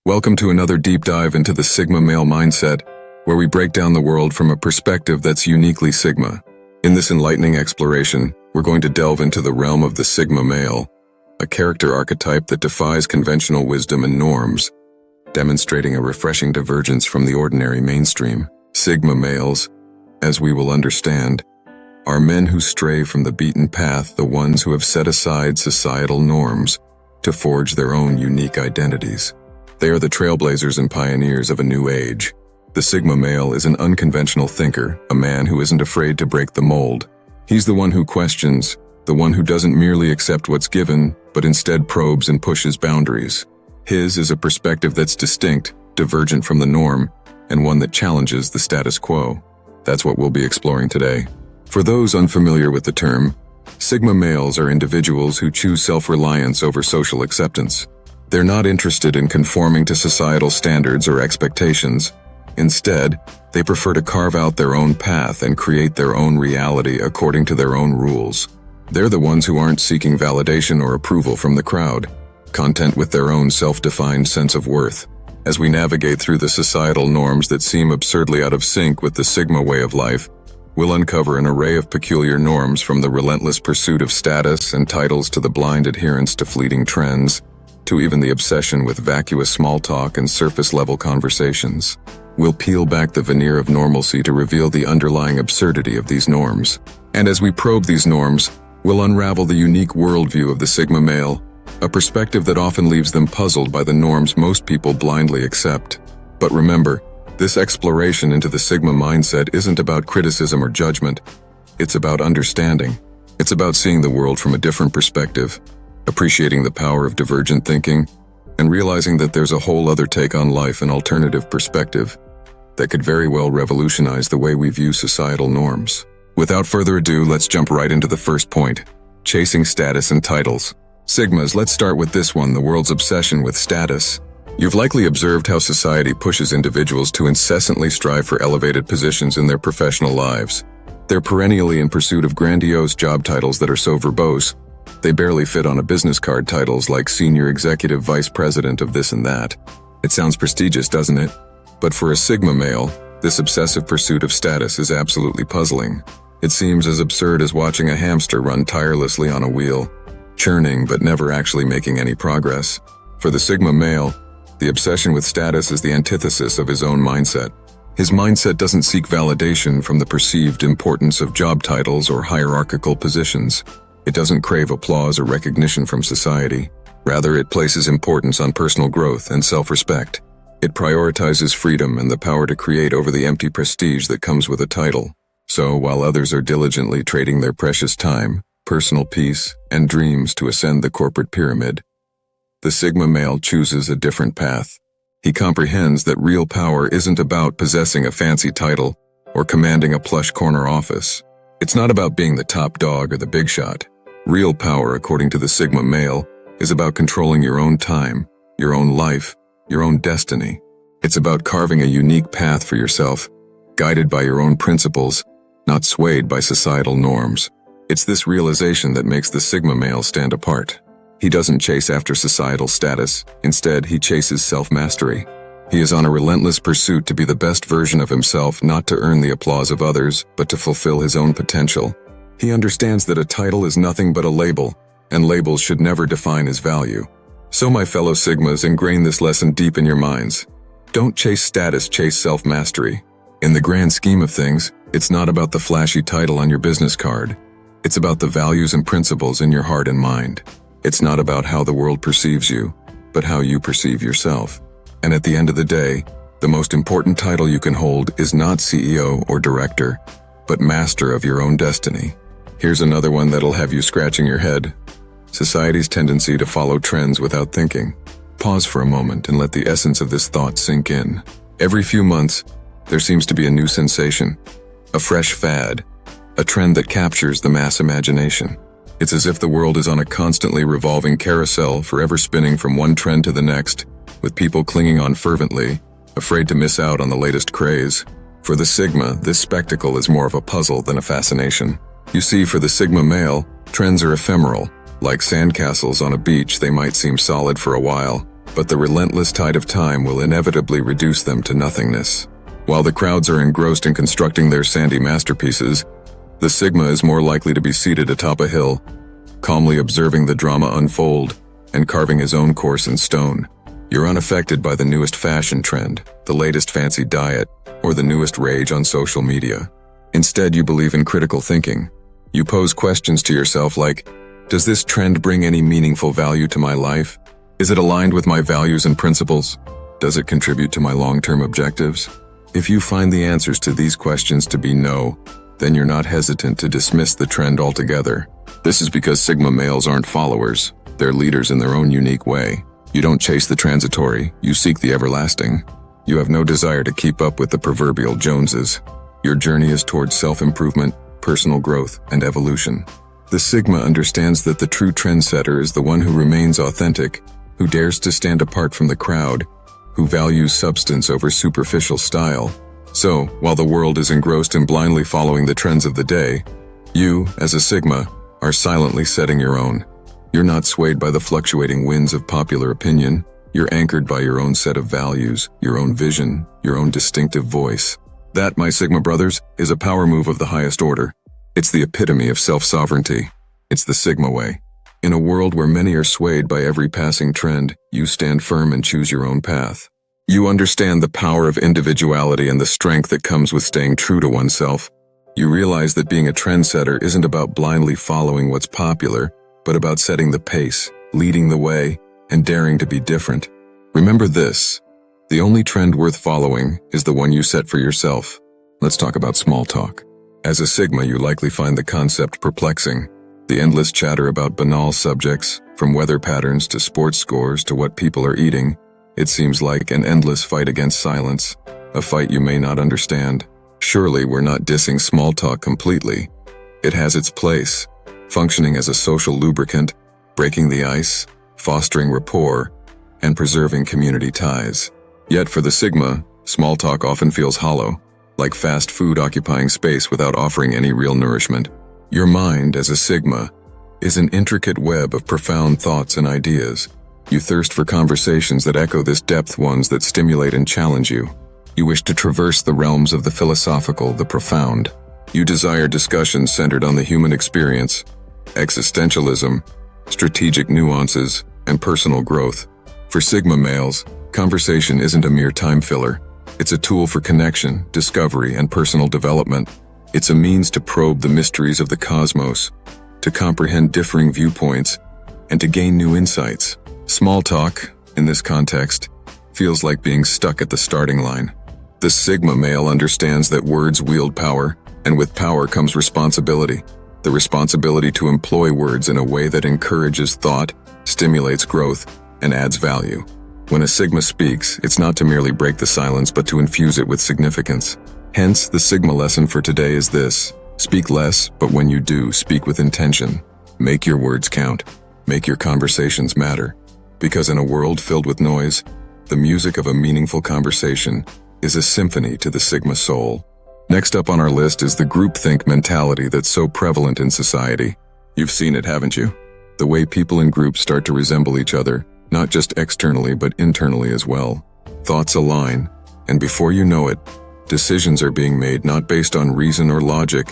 Welcome to another deep dive into the Sigma male mindset, where we break down the world from a perspective that's uniquely Sigma. In this enlightening exploration, we're going to delve into the realm of the Sigma male, a character archetype that defies conventional wisdom and norms, demonstrating a refreshing divergence from the ordinary mainstream. Sigma males, as we will understand, are men who stray from the beaten path, the ones who have set aside societal norms to forge their own unique identities. They are the trailblazers and pioneers of a new age. The Sigma male is an unconventional thinker, a man who isn't afraid to break the mold. He's the one who questions, the one who doesn't merely accept what's given, but instead probes and pushes boundaries. His is a perspective that's distinct, divergent from the norm, and one that challenges the status quo. That's what we'll be exploring today. For those unfamiliar with the term, Sigma males are individuals who choose self-reliance over social acceptance. They're not interested in conforming to societal standards or expectations. Instead, they prefer to carve out their own path and create their own reality according to their own rules. They're the ones who aren't seeking validation or approval from the crowd, content with their own self-defined sense of worth. As we navigate through the societal norms that seem absurdly out of sync with the Sigma way of life, we'll uncover an array of peculiar norms, from the relentless pursuit of status and titles to the blind adherence to fleeting trends, to even the obsession with vacuous small talk and surface-level conversations. We'll peel back the veneer of normalcy to reveal the underlying absurdity of these norms. And as we probe these norms, we'll unravel the unique worldview of the Sigma male, a perspective that often leaves them puzzled by the norms most people blindly accept. But remember, this exploration into the Sigma mindset isn't about criticism or judgment. It's about understanding. It's about seeing the world from a different perspective, appreciating the power of divergent thinking, and realizing that there's a whole other take on life, an alternative perspective that could very well revolutionize the way we view societal norms. Without further ado, let's jump right into the first point: chasing status and titles. Sigmas, let's start with this one: the world's obsession with status. You've likely observed how society pushes individuals to incessantly strive for elevated positions in their professional lives. They're perennially in pursuit of grandiose job titles that are so verbose, they barely fit on a business card. Titles like senior executive vice president of this and that. It sounds prestigious, doesn't it? But for a Sigma male, this obsessive pursuit of status is absolutely puzzling. It seems as absurd as watching a hamster run tirelessly on a wheel, churning but never actually making any progress. For the Sigma male, the obsession with status is the antithesis of his own mindset. His mindset doesn't seek validation from the perceived importance of job titles or hierarchical positions. It doesn't crave applause or recognition from society. Rather, it places importance on personal growth and self-respect. It prioritizes freedom and the power to create over the empty prestige that comes with a title. So, while others are diligently trading their precious time, personal peace, and dreams to ascend the corporate pyramid, the Sigma male chooses a different path. He comprehends that real power isn't about possessing a fancy title or commanding a plush corner office. It's not about being the top dog or the big shot. Real power, according to the Sigma male, is about controlling your own time, your own life, your own destiny. It's about carving a unique path for yourself, guided by your own principles, not swayed by societal norms. It's this realization that makes the Sigma male stand apart. He doesn't chase after societal status. Instead, he chases self-mastery. He is on a relentless pursuit to be the best version of himself, not to earn the applause of others, but to fulfill his own potential. He understands that a title is nothing but a label, and labels should never define his value. So my fellow Sigmas, ingrain this lesson deep in your minds. Don't chase status, chase self-mastery. In the grand scheme of things, it's not about the flashy title on your business card. It's about the values and principles in your heart and mind. It's not about how the world perceives you, but how you perceive yourself. And at the end of the day, the most important title you can hold is not CEO or director, but master of your own destiny. Here's another one that'll have you scratching your head: society's tendency to follow trends without thinking. Pause for a moment and let the essence of this thought sink in. Every few months, there seems to be a new sensation, a fresh fad, a trend that captures the mass imagination. It's as if the world is on a constantly revolving carousel, forever spinning from one trend to the next, with people clinging on fervently, afraid to miss out on the latest craze. For the Sigma, this spectacle is more of a puzzle than a fascination. You see, for the Sigma male, trends are ephemeral. Like sandcastles on a beach, they might seem solid for a while, but the relentless tide of time will inevitably reduce them to nothingness. While the crowds are engrossed in constructing their sandy masterpieces, the Sigma is more likely to be seated atop a hill, calmly observing the drama unfold and carving his own course in stone. You're unaffected by the newest fashion trend, the latest fancy diet, or the newest rage on social media. Instead, you believe in critical thinking. You pose questions to yourself like, does this trend bring any meaningful value to my life? Is it aligned with my values and principles? Does it contribute to my long-term objectives? If you find the answers to these questions to be no, then you're not hesitant to dismiss the trend altogether. This is because Sigma males aren't followers. They're leaders in their own unique way. You don't chase the transitory, you seek the everlasting. You have no desire to keep up with the proverbial Joneses. Your journey is towards self-improvement, personal growth, and evolution. The Sigma understands that the true trendsetter is the one who remains authentic, who dares to stand apart from the crowd, who values substance over superficial style. So, while the world is engrossed in blindly following the trends of the day, you, as a Sigma, are silently setting your own. You're not swayed by the fluctuating winds of popular opinion. You're anchored by your own set of values, your own vision, your own distinctive voice. That, my Sigma brothers, is a power move of the highest order. It's the epitome of self-sovereignty. It's the Sigma way. In a world where many are swayed by every passing trend, you stand firm and choose your own path. You understand the power of individuality and the strength that comes with staying true to oneself. You realize that being a trendsetter isn't about blindly following what's popular, but about setting the pace, leading the way, and daring to be different. Remember this: the only trend worth following is the one you set for yourself. Let's talk about small talk. As a Sigma, you likely find the concept perplexing. The endless chatter about banal subjects, from weather patterns to sports scores to what people are eating, it seems like an endless fight against silence, a fight you may not understand. Surely we're not dissing small talk completely. It has its place, functioning as a social lubricant, breaking the ice, fostering rapport, and preserving community ties. Yet for the Sigma, small talk often feels hollow, like fast food occupying space without offering any real nourishment. Your mind, as a Sigma, is an intricate web of profound thoughts and ideas. You thirst for conversations that echo this depth, ones that stimulate and challenge you. You wish to traverse the realms of the philosophical, the profound. You desire discussions centered on the human experience, existentialism, strategic nuances, and personal growth. For Sigma males, conversation isn't a mere time filler. It's a tool for connection, discovery, and personal development. It's a means to probe the mysteries of the cosmos, to comprehend differing viewpoints, and to gain new insights. Small talk, in this context, feels like being stuck at the starting line. The Sigma male understands that words wield power, and with power comes responsibility. The responsibility to employ words in a way that encourages thought, stimulates growth, and adds value. When a Sigma speaks, it's not to merely break the silence, but to infuse it with significance. Hence, the Sigma lesson for today is this: speak less, but when you do, speak with intention. Make your words count. Make your conversations matter. Because in a world filled with noise, the music of a meaningful conversation is a symphony to the Sigma soul. Next up on our list is the groupthink mentality that's so prevalent in society. You've seen it, haven't you? The way people in groups start to resemble each other, not just externally but internally as well. Thoughts align, and before you know it, decisions are being made not based on reason or logic,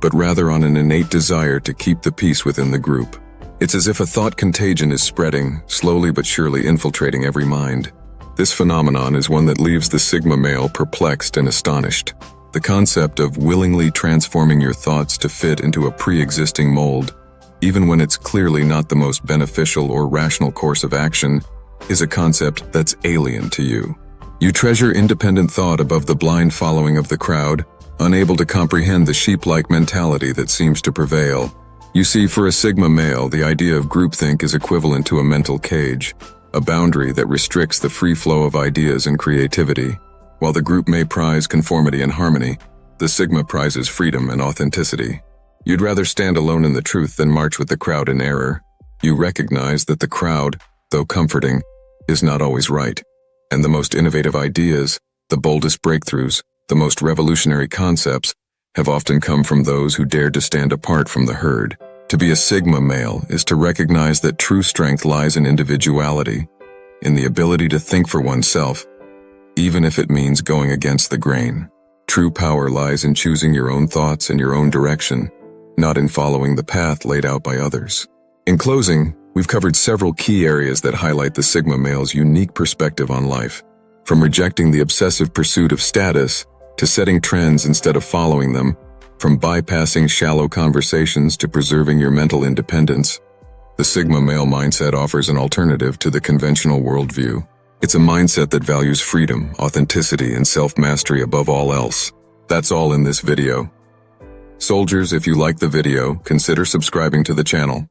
but rather on an innate desire to keep the peace within the group. It's as if a thought contagion is spreading, slowly but surely infiltrating every mind. This phenomenon is one that leaves the Sigma male perplexed and astonished. The concept of willingly transforming your thoughts to fit into a pre-existing mold, even when it's clearly not the most beneficial or rational course of action, is a concept that's alien to you. You treasure independent thought above the blind following of the crowd, unable to comprehend the sheep-like mentality that seems to prevail. You see, for a Sigma male, the idea of groupthink is equivalent to a mental cage, a boundary that restricts the free flow of ideas and creativity. While the group may prize conformity and harmony, the Sigma prizes freedom and authenticity. You'd rather stand alone in the truth than march with the crowd in error. You recognize that the crowd, though comforting, is not always right. And the most innovative ideas, the boldest breakthroughs, the most revolutionary concepts have often come from those who dared to stand apart from the herd. To be a Sigma male is to recognize that true strength lies in individuality, in the ability to think for oneself, even if it means going against the grain. True power lies in choosing your own thoughts and your own direction, not in following the path laid out by others. In closing, we've covered several key areas that highlight the Sigma male's unique perspective on life. From rejecting the obsessive pursuit of status, to setting trends instead of following them, from bypassing shallow conversations to preserving your mental independence, the Sigma male mindset offers an alternative to the conventional worldview. It's a mindset that values freedom, authenticity, and self-mastery above all else. That's all in this video. Soldiers, if you like the video, consider subscribing to the channel.